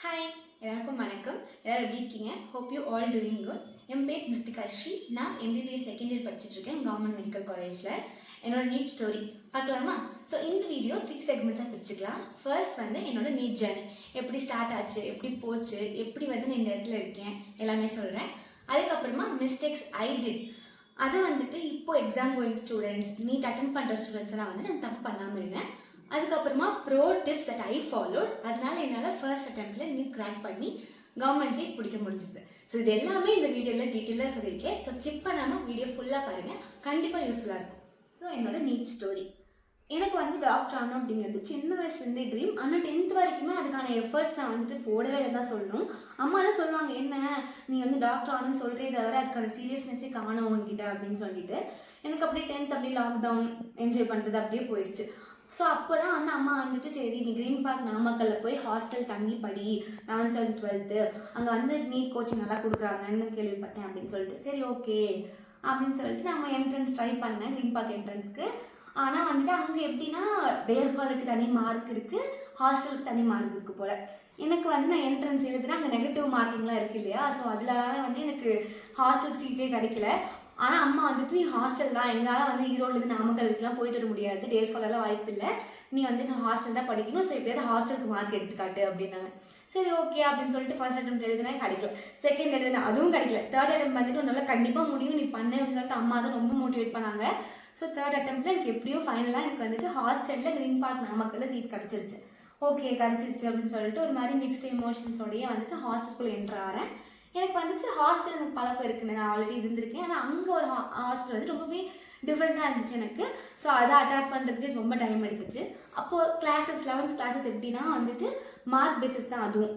Hi, எல்லாருக்கும் வணக்கம். எல்லாரும் எப்படி இருக்கீங்க? Hope you all doing good. என் பேர் நிருத்திகா ஸ்ரீ. நான் எம்பிபிஎஸ் செகண்ட் இயர் படிச்சுட்ருக்கேன் கவர்மெண்ட் மெடிக்கல் காலேஜில். என்னோட நீட் ஸ்டோரி பார்க்கலாமா? ஸோ இந்த வீடியோ 3 செக்மெண்ட்ஸாக பிரிச்சுக்கலாம். ஃபர்ஸ்ட் வந்து என்னோட நீட் ஜேர்னி எப்படி ஸ்டார்ட் ஆச்சு, எப்படி போச்சு, எப்படி வந்து நான் இந்த இடத்துல இருக்கேன் எல்லாமே சொல்கிறேன். அதுக்கப்புறமா மிஸ்டேக்ஸ் ஐ டிட், அதை வந்துட்டு இப்போ exam going students, NEET attend பண்ணுற ஸ்டூடெண்ட்ஸ்லாம் வந்து நான் தப்பு பண்ணாமல் இருந்தேன். அதுக்கப்புறமா bro tips that I followed, அதனால என்னால் ஃபர்ஸ்ட் அட்டெம்ப்டில் நீட் கிராக் பண்ணி கவர்மெண்ட் சீட் பிடிக்க முடிஞ்சுது. ஸோ இது எல்லாமே இந்த வீடியோவில் டீட்டெயிலாக சொல்லியிருக்கேன். ஸோ ஸ்கிப் பண்ணாமல் வீடியோ ஃபுல்லாக பாருங்கள், கண்டிப்பாக யூஸ்ஃபுல்லாக இருக்கும். ஸோ என்னோட நீட் ஸ்டோரி, எனக்கு வந்து டாக்டர் ஆகணும் அப்படிங்கிறது சின்ன வயசுலேருந்தே ட்ரீம். ஆனால் 10th வரைக்குமே அதுக்கான எஃபர்ட்ஸ் நான் வந்துட்டு போடவே தான் சொல்லணும். அம்மா தான் சொல்லுவாங்க, என்ன நீ வந்து டாக்டர் ஆகணும்னு சொல்கிறே தவிர அதுக்கான சீரியஸ்னஸே காணும் உங்ககிட்ட அப்படின்னு சொல்லிட்டு. எனக்கு அப்படியே 10th அப்படியே லாக்டவுன் என்ஜாய் பண்ணுறது அப்படியே போயிடுச்சு. ஸோ அப்போ தான் வந்து அம்மா வந்துட்டு சரி நீ க்ரீன் பார்க் நாமக்கல்லில் போய் ஹாஸ்டல் தங்கி படி 11th and 12th, அங்கே வந்து நீட் கோச்சிங் நல்லா கொடுக்குறாங்கன்னு கேள்விப்பட்டேன் அப்படின்னு சொல்லிட்டு சரி ஓகே அப்படின்னு சொல்லிட்டு நம்ம என்ட்ரன்ஸ் ட்ரை பண்ணேன் க்ரீன் பார்க் என்ட்ரன்ஸ்க்கு. ஆனால் வந்துட்டு அங்கே எப்படின்னா டே ஸ்காலருக்கு தனி மார்க் இருக்குது, ஹாஸ்டலுக்கு தனி மார்க் இருக்குது போல். எனக்கு வந்து நான் என்ட்ரன்ஸ் எழுதுனா அங்கே நெகட்டிவ் மார்க்கிங்லாம் இருக்குது இல்லையா, ஸோ அதனால வந்து எனக்கு ஹாஸ்டல் சீட்டே கிடைக்கல. ஆனால் அம்மா வந்துட்டு நீ ஹாஸ்டல் தான், எங்களால் வந்து ஈரோடுலேருந்து நாமக்கலுக்குலாம் போயிட்டு வர முடியாது, டே ஸ்காலர்லாம் வாய்ப்பு இல்லை, நீ வந்து நான் ஹாஸ்டல் தான் படிக்கணும், ஸோ எப்படியாவது ஹாஸ்டலுக்கு மார்க் எடுத்துக்காட்டு அப்படின்னாங்க. சரி ஓகே அப்படின்னு சொல்லிட்டு ஃபர்ஸ்ட் அட்டெம்ப்ட் எழுதுனேன், கிடைக்கல. செகண்ட் எழுதுனேன், அதுவும் கிடைக்கல. தேர்ட் அட்டெம்ப்ட் வந்துட்டு உன்னால கண்டிப்பாக முடியும், நீ பண்ணு அப்படின்னு சொல்லிட்டு அம்மா தான் ரொம்ப மோட்டிவேட் பண்ணாங்க. ஸோ தேர்ட் அட்டெம்ப்டில் எனக்கு எப்படியோ ஃபைனலாக எனக்கு வந்துட்டு ஹாஸ்டலில் க்ரீன் பார்க் நாமக்கல்லில் சீட் கிடச்சிருச்சு. ஓகே கிடச்சிருச்சு அப்படின்னு சொல்லிட்டு ஒரு மாதிரி மிக்ஸ்ட் எமோஷன்ஸோடையே வந்துட்டு ஹாஸ்டலுக்குள்ளே என்ட்ரு ஆகிறேன். எனக்கு வந்துட்டு ஹாஸ்டல் எனக்கு பழக்கம் இருக்குன்னு நான் ஆல்ரெடி இருந்திருக்கேன். ஆனால் அங்கே ஒரு ஹாஸ்டல் வந்து ரொம்பவே டிஃப்ரெண்ட்டாக இருந்துச்சு எனக்கு. ஸோ அதை அடாப்ட் பண்ணுறதுக்கு ரொம்ப டைம் எடுத்துச்சு. அப்போது கிளாஸஸ் 11th கிளாஸஸ் எப்படின்னா வந்துட்டு மார்க் பேஸஸ் தான். அதுவும்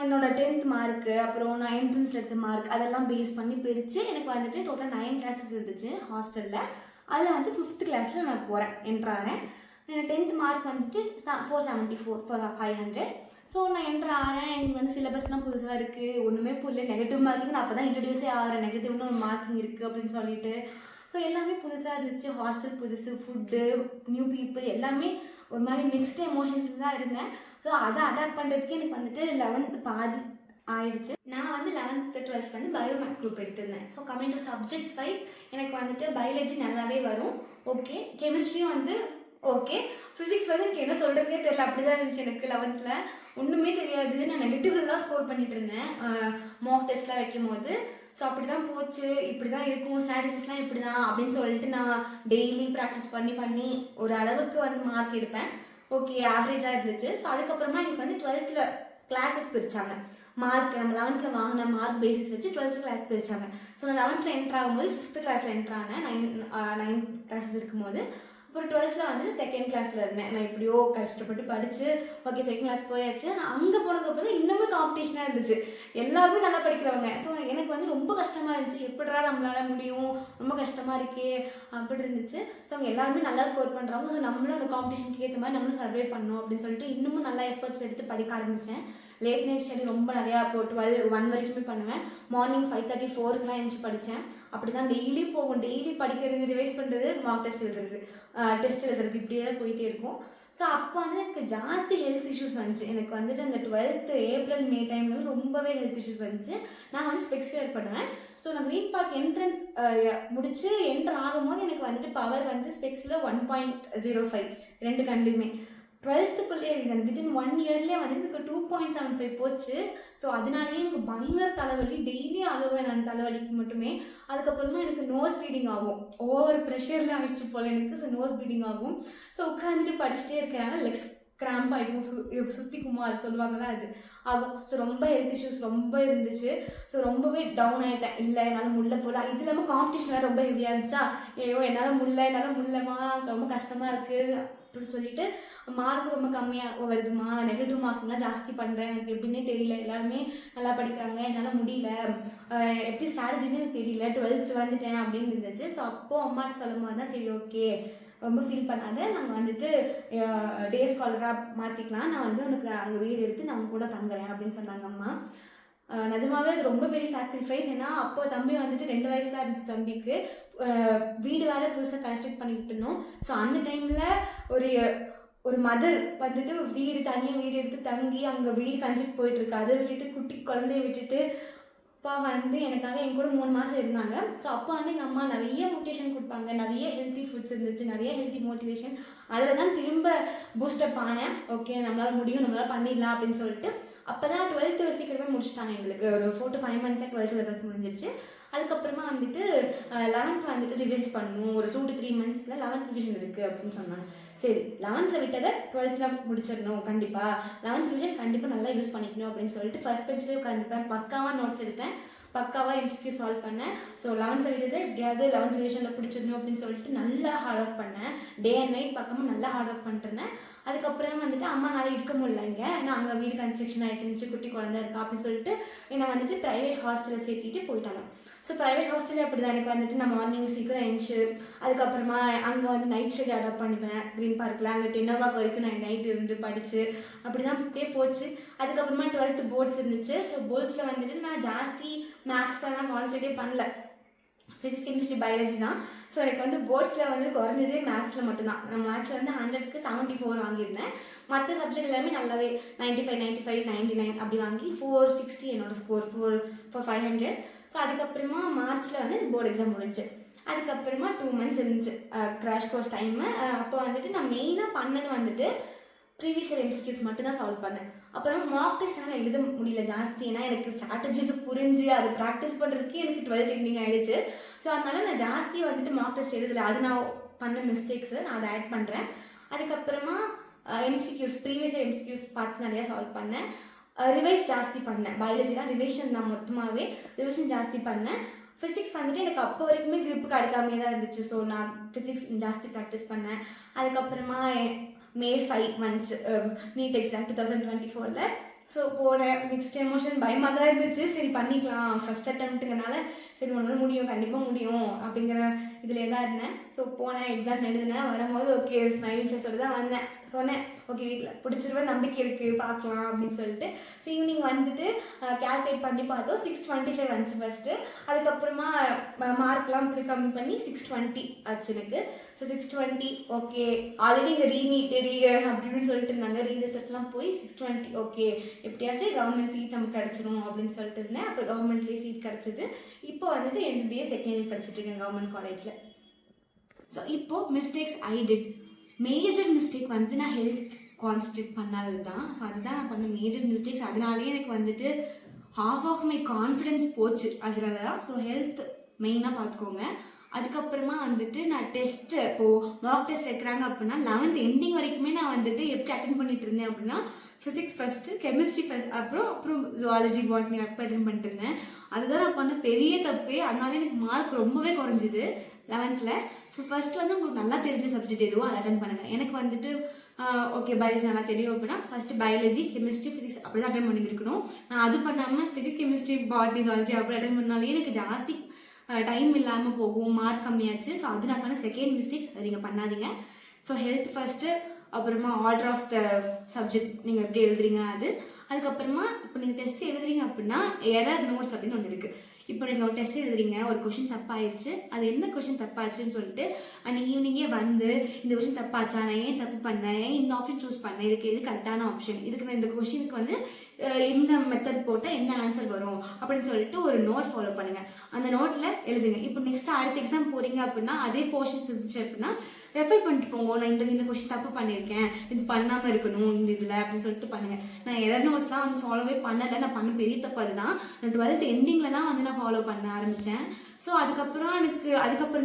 என்னோட 10th மார்க்கு, அப்புறம் நான் என்ட்ரன்ஸில் எடுத்த மார்க் அதெல்லாம் பேஸ் பண்ணி பிரித்து எனக்கு வந்துட்டு டோட்டல் 9 கிளாஸஸ் இருந்துச்சு ஹாஸ்டலில். அதில் வந்து 5th கிளாஸில் நான் போகிறேன், என்ட்ராகிறேன். 10th மார்க் வந்துட்டு 474 for 500. ஸோ நான் என்ட்ரு ஆகிறேன். எனக்கு வந்து சிலபஸ்லாம் புதுசாக இருக்குது, ஒன்றுமே புரியல. நெகட்டிவ் மார்க்கிங் நான் அப்போ தான் இன்ட்ரடியூஸே ஆகிறேன், நெகட்டிவ்னு ஒரு மார்க்கிங் இருக்குது அப்படின்னு சொல்லிட்டு. ஸோ எல்லாமே புதுசாக இருந்துச்சு, ஹாஸ்டல் புதுசு, ஃபுட்டு, நியூ பீப்புள், எல்லாமே ஒரு மாதிரி மிக்ஸ்டு எமோஷன்ஸ் தான் இருந்தேன். ஸோ அதை அடாப்ட் பண்ணுறதுக்கு எனக்கு வந்துட்டு 11th பாதி ஆயிடுச்சு. நான் வந்து 11th 12th வந்து பயோமேத் குரூப் எடுத்திருந்தேன். So coming to subjects wise எனக்கு வந்துட்டு பயாலஜி நல்லாவே வரும், ஓகே. கெமிஸ்ட்ரியும் வந்து ஓகே. ஃபிசிக்ஸ் வந்து எனக்கு என்ன சொல்கிறதே தெரியல, அப்படி தான் இருந்துச்சு எனக்கு 11th. ஒன்றுமே தெரியாது, நான் நெகட்டிவ்ல தான் ஸ்கோர் பண்ணிட்டு இருந்தேன் மாக் டெஸ்ட்லாம் வைக்கும் போது. ஸோ அப்படி தான் போச்சு, இப்படி தான் இருக்கும், ஸ்ட்ராட்டஜிஸ்லாம் இப்படி தான் அப்படின்னு சொல்லிட்டு நான் டெய்லி ப்ராக்டிஸ் பண்ணி ஒரு அளவுக்கு வந்து மார்க் எடுப்பேன். ஓகே ஆவரேஜாக இருந்துச்சு. ஸோ அதுக்கப்புறமா எனக்கு வந்து 12th கிளாஸஸ் பிரித்தாங்க. மார்க் நம்ம 11th வாங்கின மார்க் பேசிஸ் வச்சு 12th கிளாஸ் பிரித்தாங்க. ஸோ நான் 11th என்ட்ரு ஆகும்போது 5th கிளாஸில் என்ட்ரு ஆனேன். 9th கிளாஸஸ் இருக்கும்போது. அப்புறம் 12th வந்து செகண்ட் கிளாஸில் இருந்தேன். நான் எப்படியோ கஷ்டப்பட்டு படித்து ஓகே செகண்ட் கிளாஸ் போயாச்சு. நான் அங்கே போனதுக்கப்புறம் தான் இன்னுமே காம்படிஷனாக இருந்துச்சு, எல்லாருமே நல்லா படிக்கிறவங்க. ஸோ எனக்கு வந்து ரொம்ப கஷ்டமாக இருந்துச்சு, எப்படிடா நம்மளால முடியும், ரொம்ப கஷ்டமாக இருக்கே அப்படி இருந்துச்சு. ஸோ அவங்க எல்லாருமே நல்லா ஸ்கோர் பண்ணுறாங்க. ஸோ நம்மளும் அந்த காம்படிஷனுக்கு ஏற்ற மாதிரி நம்மளும் சர்வே பண்ணணும் அப்படின்னு சொல்லிட்டு இன்னமும் நல்லா எஃபர்ட்ஸ் எடுத்து படிக்க ஆரம்பித்தேன். லேட் நைட் ஸ்டடி ரொம்ப நிறையா, இப்போ 1 வரைக்குமே பண்ணுவேன். மார்னிங் 5:30 4க்குலாம் எழுந்துச்சு படித்தேன். அப்படி தான் டெய்லி போகும், டெய்லி படிக்கிறது, ரிவைஸ் பண்ணுறது, மார்க் டெஸ்ட் எழுதுறது, டெஸ்ட் எழுதுறது, இப்படியே தான் போயிட்டே இருக்கும். ஸோ அப்போ வந்து எனக்கு ஜாஸ்தி ஹெல்த் இஷ்யூஸ் வந்துச்சு. எனக்கு வந்துட்டு அந்த 12th ஏப்ரல் மே டைமில் ரொம்பவே ஹெல்த் இஷ்யூஸ் வந்துச்சு. நான் வந்து ஸ்பெக்ஸ் வேர் பண்ணுவேன். ஸோ நான் க்ரீன் பார்க் என்ட்ரன்ஸ் முடிச்சு என்ட்ரு ஆகும்போது எனக்கு வந்துட்டு பவர் வந்து ஸ்பெக்ஸில் 1.05 2 கண்டுமே. 12th வித்தின் 1 இயர்லேயே வந்து எனக்கு 2.75 போச்சு. ஸோ அதனாலேயே எனக்கு பயங்கர தலைவலி, டெய்லி அழுவேன் நான் தலைவலிக்கு மட்டுமே. அதுக்கப்புறமா எனக்கு நோஸ் ப்ளீடிங் ஆகும், ஓவர் ப்ரெஷரில் ஆகிடுச்சு போல் எனக்கு. ஸோ நோஸ் ப்ளீடிங் ஆகும். ஸோ உட்காந்துட்டு படிச்சுட்டே இருக்கிறாங்க, லெக்ஸ் கிராம்ப் ஆகிடும், சுற்றிக்குமா அது சொல்லுவாங்களா, அது ஆகும். ஸோ ரொம்ப ஹெல்த் இஷ்யூஸ் ரொம்ப இருந்துச்சு. ஸோ ரொம்பவே டவுன் ஆகிட்டேன், இல்லை என்னால் முடியல போல. இது இல்லாமல் காம்படிஷன்லாம் ரொம்ப ஹெவியாக இருந்துச்சா, ஐயோ என்னால் முடியலமா, ரொம்ப கஷ்டமாக இருக்குது அப்படின்னு சொல்லிட்டு மார்க் ரொம்ப கம்மியாக வருதுமா, நெகட்டிவ் மார்க்லாம் ஜாஸ்தி பண்ணுறேன், எனக்கு எப்படின்னே தெரியல, எல்லாருமே நல்லா படிக்கிறாங்க, என்னால் முடியல, எப்படி ஸ்ட்ராட்டஜின்னு எனக்கு தெரியல, 12th வந்துட்டேன் அப்படின்னு இருந்துச்சு. ஸோ அப்போது அம்மாட்ட சொல்லும் போது தான் சரி ஓகே ரொம்ப ஃபீல் பண்ணாத, நாங்கள் வந்துட்டு டே ஸ்காலராக மாற்றிக்கலாம், நான் வந்து உனக்கு அங்கே வீடு எடுத்து நான் கூட தங்குறேன் அப்படின்னு சொன்னாங்க அம்மா. நிஜமாவே அது ரொம்ப பெரிய சாக்ரிஃபைஸ். ஏன்னா அப்போ தம்பி வந்துட்டு 2 வயசு தான் இருந்துச்சு தம்பிக்கு. வீடு வேறு புதுசாக கன்ஸ்ட்ரக்ட் பண்ணிக்கிட்டு இருந்தோம். ஸோ அந்த டைமில் ஒரு ஒரு மதர் வந்துட்டு வீடு தனியாக வீடு எடுத்து தங்கி அங்கே வீடு கஞ்சிட்டு போயிட்டுருக்கு. அதை விட்டுட்டு குட்டி குழந்தைய விட்டுட்டு அப்பா வந்து எனக்காக என் கூட 3 மாதம் இருந்தாங்க. ஸோ அப்போ வந்து எங்கள் அம்மா நிறைய மோட்டிவேஷன் கொடுப்பாங்க, நிறைய ஹெல்த்தி ஃபுட்ஸ் இருந்துச்சு, நிறைய ஹெல்த்தி மோட்டிவேஷன். அதில் தான் திரும்ப பூஸ்டப் ஆனேன். ஓகே நம்மளால் முடியும், நம்மளால் பண்ணிடலாம் அப்படின்னு சொல்லிட்டு. அப்போ தான் 12th சீக்கிரமே முடிச்சுட்டாங்க எங்களுக்கு. ஒரு 4 to 5 months 12th சிலபஸ் முடிஞ்சிச்சு. அதுக்கப்புறமா வந்துட்டு 11th வந்துட்டு ரிவைஸ் பண்ணணும், ஒரு 2 to 3 months 11th ரிவிஷன் இருக்குது அப்படின்னு சொன்னாங்க. சரி 11th விட்டதை 12th முடிச்சிடணும், கண்டிப்பாக 11th ரிவிஷன் கண்டிப்பாக நல்லா யூஸ் பண்ணிக்கணும் அப்படின்னு சொல்லிட்டு ஃபர்ஸ்ட் பெஞ்சிலே உட்காந்துப்பேன். பக்காவாக நோட்ஸ் எடுத்தேன், பக்காவாக எம்சிக்யூ சால்வ் பண்ணேன். ஸோ 11th விட்டதை எப்படியாவது 11th ரிவிஷனில் பிடிச்சிடணும் அப்படின்னு சொல்லிட்டு நல்லா ஹார்ட் ஒர்க் பண்ணேன். டே அண்ட் நைட் பக்கமாக நல்லா ஹார்ட் ஒர்க் பண்ணிட்டுருந்தேன். அதுக்கப்புறம் வந்துட்டு அம்மானால இருக்க முடியலைங்க, நான் அங்கே வீடு கன்ஸ்ட்ரக்ஷன் ஆகிட்டு இருந்துச்சு, குட்டி குழந்தை இருக்கா அப்படின்னு சொல்லிட்டு என்னை வந்துட்டு ப்ரைவேட் ஹாஸ்டலில் சேர்த்திட்டு போயிட்டாங்க. ஸோ ப்ரைவேட் ஹாஸ்டலில் அப்படி தான் எனக்கு வந்துட்டு நான் மார்னிங் சீக்கிரம் எழுந்துச்சு, அதுக்கப்புறமா அங்கே வந்து நைட் ஸ்டடி அடாப்ட் பண்ணிப்பேன் க்ரீன் பார்க்கில். அங்கே 10 o'clock வரைக்கும் நான் நைட் இருந்து படித்து அப்படி தான் அப்படியே போச்சு. அதுக்கப்புறமா 12th போர்ட்ஸ் இருந்துச்சு. ஸோ போர்ட்ஸில் வந்துட்டு நான் ஜாஸ்தி மேக்ஸில் தான் கான்சன்ட்ரேட்டே பண்ணல, ஃபிசிக்ஸ் கெமிஸ்ட்ரி பயாலஜி தான். ஸோ எனக்கு வந்து போர்ட்ஸில் வந்து குறைஞ்சதே மேக்ஸில் மட்டும்தான். நான் மேக்ஸில் வந்து 100க்கு 74 வாங்கியிருந்தேன். மற்ற சப்ஜெக்ட் எல்லாமே நல்லாவே 95, 95, 99 அப்படி வாங்கி 460 என்னோடய ஸ்கோர், 500. ஸோ அதுக்கப்புறமா மார்ச்சில் வந்து போர்டு எக்ஸாம் முடிஞ்சு. அதுக்கப்புறமா 2 months இருந்துச்சு கிராஷ் கோர்ஸ் டைமு. அப்போ வந்துட்டு நான் மெயினாக பண்ணது வந்துட்டு ப்ரீவியஸ் இயர் எம்சிக்யூஸ் மட்டும் தான் சால்வ் பண்ணேன். அப்புறம் மார்க் டெஸ்ட் என்னால் எழுத முடியல ஜாஸ்தி, ஏன்னா எனக்கு ஸ்ட்ராட்டஜிஸ் புரிஞ்சு அது ப்ராக்டிஸ் பண்ணுறதுக்கு எனக்கு 12th எண்டிங் ஆகிடுச்சு. ஸோ அதனால் நான் ஜாஸ்தி வந்துட்டு மார்க் டெஸ்ட் எழுதலை. அது நான் பண்ண மிஸ்டேக்ஸு, நான் அதை ஆட் பண்ணுறேன். அதுக்கப்புறமா எம்சிக்யூஸ் ப்ரீவியஸ் இயர் எம்சிக்யூஸ் பார்த்து நிறையா சால்வ் பண்ணேன். ரிவைஸ் ஜாஸ்தி பண்ணேன். பயாலஜிலாம் ரிவைஷன் தான், மொத்தமாகவே ரிவைஷன் ஜாஸ்தி பண்ணேன். ஃபிசிக்ஸ் வந்துட்டு எனக்கு அப்போ வரைக்குமே கிரிப்பு கிடைக்காமே தான் இருந்துச்சு. ஸோ நான் ஃபிசிக்ஸ் ஜாஸ்தி ப்ராக்டிஸ் பண்ணேன். அதுக்கப்புறமா May 5 months NEET exam 2024. So போனேன். நெக்ஸ்ட் எமோஷன் பயமாக தான் இருந்துச்சு. சரி பண்ணிக்கலாம், ஃபஸ்ட் அட்டெம்ப்ட்டுங்கனால சரி ஒன்றால் முடியும், கண்டிப்பாக முடியும் அப்படிங்கிற இதில் தான் இருந்தேன். ஸோ போனேன், எக்ஸாம் எழுதினேன். வரும்போது ஓகே ஸ்மைலிங் ஃபேஸோடு தான் வந்தேன். சொன்னேன் ஓகே வீட்டில் பிடிச்சிருவேன், நம்பிக்கை இருக்குது, பார்க்கலாம் அப்படின்னு சொல்லிட்டு. ஸோ ஈவினிங் வந்துட்டு கேல்குலேட் பண்ணி பார்த்தோம், 625 வந்துச்சு ஃபஸ்ட்டு. அதுக்கப்புறமா மார்க்லாம் கம்மி பண்ணி 620 ஆச்சு எனக்கு. So 620 okay. ஆல்ரெடி இங்கே ரீநீட் அப்படின்னு சொல்லிட்டு இருந்தாங்க, ரீரிசர்ச்லாம் போய் 620 ஓகே எப்படியாச்சும் கவர்மெண்ட் சீட் நமக்கு கிடச்சிரும் அப்படின்னு சொல்லிட்டு இருந்தேன். அப்புறம் கவர்மெண்ட்லேயே சீட் கிடச்சிது. இப்போ வந்துட்டு MBBS செகண்ட் இயர் படிச்சுட்டு இருக்கேன் கவர்மெண்ட் காலேஜில். ஸோ இப்போது mistakes I did. Major mistake வந்து நான் ஹெல்த் கான்சன்ட்ரேட் பண்ணாதது தான். ஸோ அதுதான் நான் பண்ண மேஜர் மிஸ்டேக்ஸ். அதனாலேயே எனக்கு வந்துட்டு ஹாஃப் ஆஃப் மை கான்ஃபிடென்ஸ் போச்சு அதனால தான். ஸோ ஹெல்த் மெயினாக பார்த்துக்கோங்க. அதுக்கப்புறமா வந்துட்டு நான் டெஸ்ட்டு இப்போது மார்க் டெஸ்ட் வைக்கிறாங்க அப்படின்னா 11th எண்டிங் வரைக்குமே நான் வந்துட்டு எப்படி அட்டென்ட் பண்ணிட்டு இருந்தேன் அப்படின்னா ஃபிசிக்ஸ் ஃபஸ்ட்டு, கெமிஸ்ட்ரி ஃபஸ்ட், அப்புறம் ஜுவாலஜி பாட்னி அப்போ அட்டென்ட் பண்ணிட்டு இருந்தேன். அதுதான் நான் பண்ண பெரிய தப்பே. அதனால எனக்கு மார்க் ரொம்பவே குறைஞ்சிது 11th. ஸோ ஃபஸ்ட்டு வந்து உங்களுக்கு நல்லா தெரிஞ்ச சப்ஜெக்ட் எதுவோ அதை அட்டென்ட் பண்ணுங்கள். எனக்கு வந்துட்டு ஓகே பயாலஜி நல்லா தெரியும் அப்படின்னா ஃபஸ்ட்டு பயாலஜி, கெமிஸ்ட்ரி, ஃபிசிக்ஸ் அப்படி தான் அட்டென்ட் பண்ணியிருக்கணும். நான் அது பண்ணாமல் ஃபிசிக்ஸ், கெமிஸ்ட்ரி, பாட்னி, ஜுவாலஜி அப்படி அட்டென்ட் பண்ணாலே எனக்கு ஜாஸ்தி டைம் இல்லாமல் போகும், மார்க் கம்மியாச்சு. ஸோ அது நான் பண்ண செகண்ட் மிஸ்டேக்ஸ், அதை நீங்கள் பண்ணாதீங்க. ஸோ ஹெல்த் ஃபஸ்ட்டு, அப்புறமா ஆர்டர் ஆஃப் த சப்ஜெக்ட் நீங்கள் எப்படி எழுதுறீங்க அது. அதுக்கப்புறமா இப்போ நீங்கள் டெஸ்ட் எழுதுறீங்க அப்படின்னா எரர் நோட்ஸ் அப்படின்னு ஒன்று இருக்குது. இப்போ நீங்கள் ஒரு டெஸ்ட் எழுதுறீங்க, ஒரு கொஷின் தப்பாயிருச்சு, அது என்ன கொஷின் தப்பாச்சுன்னு சொல்லிட்டு அன்றைக்கி ஈவினிங்கே வந்து இந்த கொஷின் தப்பாச்சா, நான் ஏன் தப்பு பண்ணேன், ஏன் இந்த ஆப்ஷன் சூஸ் பண்ணேன், இதுக்கு எது கரெக்டான ஆப்ஷன், இதுக்கு நான் இந்த கொஷினுக்கு வந்து எந்த மெத்தட் போட்டால் எந்த ஆன்சர் வரும் அப்படின்னு சொல்லிட்டு ஒரு நோட் ஃபாலோ பண்ணுங்கள். அந்த நோட்டில் எழுதுங்க. இப்போ நெக்ஸ்ட்டு அடுத்த எக்ஸாம் போகிறீங்க அப்படின்னா அதே போர்ஷன்ஸ் இருந்துச்சு அப்படின்னா ரெஃபர் பண்ணிட்டு போங்க. நான் இந்த கொஷின் தப்பு பண்ணியிருக்கேன், இது பண்ணாமல் இருக்கணும் இந்த இதில் அப்படின்னு சொல்லிட்டு பண்ணுங்கள். நான் எரர் நோட்ஸ்லாம் வந்து ஃபாலோவே பண்ணலை. நான் பண்ண பெரிய தப்பு அதுதான். நான் 12th எண்டிங்கில் தான் வந்து நான் ஃபாலோ பண்ண ஆரம்பித்தேன். ஸோ அதுக்கப்புறம்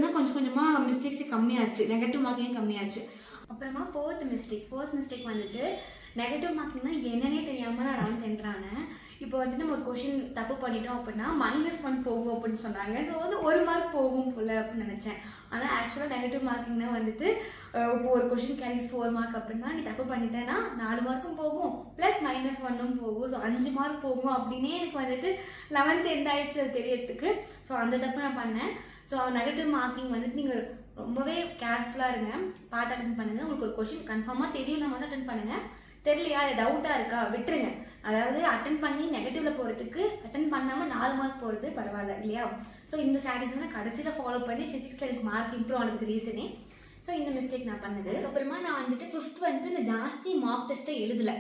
தான் கொஞ்சம் கொஞ்சமாக மிஸ்டேக்ஸே கம்மியாச்சு, நெகட்டிவ் மார்க்கிங் கம்மியாச்சு. அப்புறமா ஃபோர்த் மிஸ்டேக் வந்துட்டு நெகட்டிவ் மார்க்கிங்னா என்னன்னே தெரியாமல் நான் 11th என்ட்ரானேன். இப்போ வந்துட்டு நம்ம ஒரு கொஷின் தப்பு பண்ணிட்டோம் அப்படின்னா -1 போகும் அப்படின்னு சொன்னாங்க. ஸோ வந்து 1 மார்க் போகும் போல் அப்படின்னு நினச்சேன். ஆனால் ஆக்சுவலாக நெகட்டிவ் மார்க்கிங்னா வந்துட்டு இப்போ ஒரு கொஷின் கேரிஸ் 4 மார்க் அப்படின்னா நீ தப்பு பண்ணிட்டேன்னா 4 மார்க்கும் போகும் ப்ளஸ் -1ம் போகும். ஸோ 5 மார்க் போகும் அப்படின்னே எனக்கு வந்துட்டு 11th எண்ட் ஆகிடுச்சு அது தெரியறதுக்கு. ஸோ அந்த தப்பு நான் பண்ணேன். ஸோ நெகட்டிவ் மார்க்கிங் வந்துட்டு நீங்கள் ரொம்பவே கேர்ஃபுல்லாக இருங்க, பார்த்து அட்டென்ட் பண்ணுங்கள். உங்களுக்கு ஒரு கொஷின் கன்ஃபார்மாக தெரியும்னா மட்டும் அட்டென்ட் பண்ணுங்கள். தெரியலையா, டவுட்டாக இருக்கா, விட்டுருங்க. அதாவது அட்டென்ட் பண்ணி நெகட்டிவில் போகிறதுக்கு அட்டென்ட் பண்ணாமல் 4 மார்க் போகிறது பரவாயில்ல இல்லையா. ஸோ இந்த ஸ்ட்ராட்டஜி நான் கடைசியில் ஃபாலோ பண்ணி ஃபிசிக்ஸில் எனக்கு மார்க் இம்ப்ரூவ் ஆனதுக்கு ரீசனே. ஸோ இந்த மிஸ்டேக் நான் பண்ணது. அதுக்கப்புறமா நான் வந்துட்டு 5th வந்து நான் ஜாஸ்தி மார்க் டெஸ்ட்டை எழுதலை.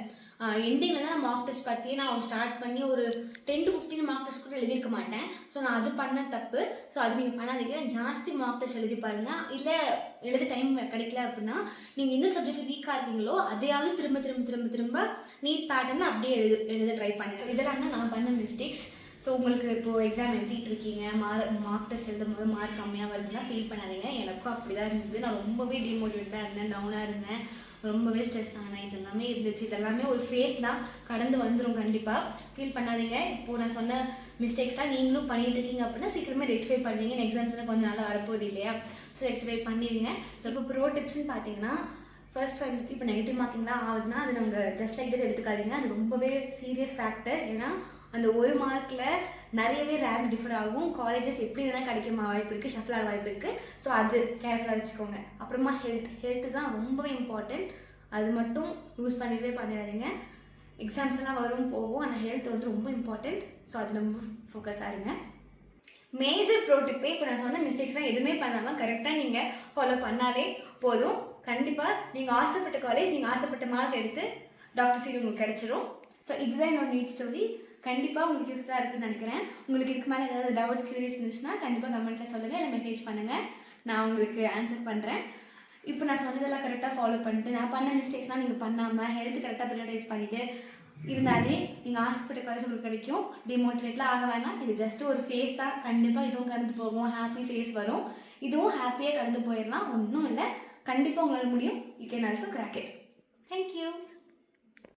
எண்டிங்கில் தான் நான் மார்க் டெஸ்ட் பார்த்தியே நான் ஸ்டார்ட் பண்ணி ஒரு 10 to 15 மார்க் டெஸ்ட் கூட எழுதியிருக்க மாட்டேன். ஸோ நான் அது பண்ண தப்பு. ஸோ அது நீங்கள் பண்ணாதீங்க. ஜாஸ்தி மார்க் டெஸ்ட் எழுதி பாருங்கள். இல்லை எழுத டைம் கிடைக்கல அப்படின்னா நீங்கள் எந்த சப்ஜெக்டில் வீக்காக இருக்கீங்களோ அதையாவது திரும்ப திரும்ப திரும்ப திரும்ப நீட் பேட்டர்னு அப்படியே எழுத ட்ரை பண்ணுங்கள். இதெல்லாம் தான் நான் பண்ண மிஸ்டேக்ஸ். ஸோ உங்களுக்கு இப்போது எக்ஸாம் எழுதிட்டு இருக்கீங்க, மார்க் டெஸ்ட் எழுதும் போது மார்க் கம்மியாக வருதுன்னா ஃபீல் பண்ணாதீங்க. எனக்கும் அப்படி தான் இருந்தது. நான் ரொம்பவே டிமோட்டிவேட்டாக இருந்தேன், டவுனாக இருந்தேன், ரொம்பவே ஸ்ட்ரெஸ் ஆனேன். இதெல்லாமே இருந்துச்சு. இதெல்லாமே ஒரு ஃபேஸ் தான், கடந்து வந்துடும். கண்டிப்பாக ஃபீல் பண்ணாதீங்க. இப்போது நான் சொன்ன மிஸ்டேக்ஸ்லாம் நீங்களும் பண்ணிட்டு இருக்கீங்க அப்படின்னா சீக்கிரமே ரெக்டிஃபை பண்ணுவீங்க. எக்ஸாம்ஸ்லாம் கொஞ்சம் நாளாக வரப்போகுது இல்லையா? ஸோ ரெக்டிஃபை பண்ணிடுங்க. ஸோ இப்போ ப்ரோ டிப்ஸ்ன்னு பார்த்தீங்கன்னா, ஃபர்ஸ்ட் வந்துட்டு இப்போ நெகட்டிவ் மார்க்கிங்லாம் ஆகுதுன்னா அது நம்ம ஜஸ்ட் லைக் தட் எடுத்துக்காதீங்க. அது ரொம்பவே சீரியஸ் ஃபேக்டர். ஏன்னா அந்த ஒரு மார்க்கில் நிறையவே ரேங்க் டிஃபர் ஆகும். காலேஜஸ் எப்படி வேணால் கிடைக்க வாய்ப்பு இருக்குது, ஷஃபில் ஆக வாய்ப்பு இருக்குது. ஸோ அது கேர்ஃபுல்லாக வச்சுக்கோங்க. அப்புறமா ஹெல்த்து தான் ரொம்பவே இம்பார்ட்டண்ட். அது மட்டும் லூஸ் பண்ணிடாதீங்க. எக்ஸாம்ஸ்லாம் வரும் போகும், ஆனால் ஹெல்த் வந்து ரொம்ப இம்பார்ட்டண்ட். ஸோ அது ரொம்ப ஃபோக்கஸாக இருங்க. மேஜர் ப்ரோ டிப்பே இப்போ நான் சொன்ன மிஸ்டேக்ஸ்லாம் எதுவுமே பண்ணாமல் கரெக்டாக நீங்கள் ஃபாலோ பண்ணாலே போதும். கண்டிப்பாக நீங்கள் ஆசைப்பட்ட காலேஜ், நீங்கள் ஆசைப்பட்ட மார்க் எடுத்து டாக்டர் சீட் உங்களுக்கு கிடச்சிரும். ஸோ இதுதான் என்னோட நீட் ஸ்டோரி. கண்டிப்பாக உங்களுக்கு யூஸ்ஃபுல்லாக இருக்குன்னு நினைக்கிறேன். உங்களுக்கு இதுக்கு மேலே ஏதாவது டவுட்ஸ் கியூரியஸ் இருந்துச்சுன்னா கண்டிப்பாக கமெண்ட்டில் சொல்லுங்கள், இல்லை மெசேஜ் பண்ணுங்கள். நான் உங்களுக்கு ஆன்சர் பண்ணுறேன். இப்போ நான் சொன்னதெல்லாம் கரெக்டாக ஃபாலோ பண்ணிட்டு, நான் பண்ண மிஸ்டேக்ஸ்லாம் நீங்கள் பண்ணாமல் ஹெல்த் கரெக்டாக ப்ரியாரிட்டைஸ் பண்ணிவிட்டு இருந்தாலே நீங்கள் ஆசைப்பட்ட காலேஜ் உங்களுக்கு கிடைக்கும். டிமோட்டிவேட்லாம் ஆக வேணாம். இது ஜஸ்ட் ஒரு ஃபேஸ் தான். கண்டிப்பாக இதுவும் கடந்து போகும். ஹாப்பி ஃபேஸ் வரும். இதுவும் ஹாப்பியாக கடந்து போயிடலாம். ஒன்றும் இல்லை. கண்டிப்பாக உங்களால் முடியும். You can also crack it. Thank you.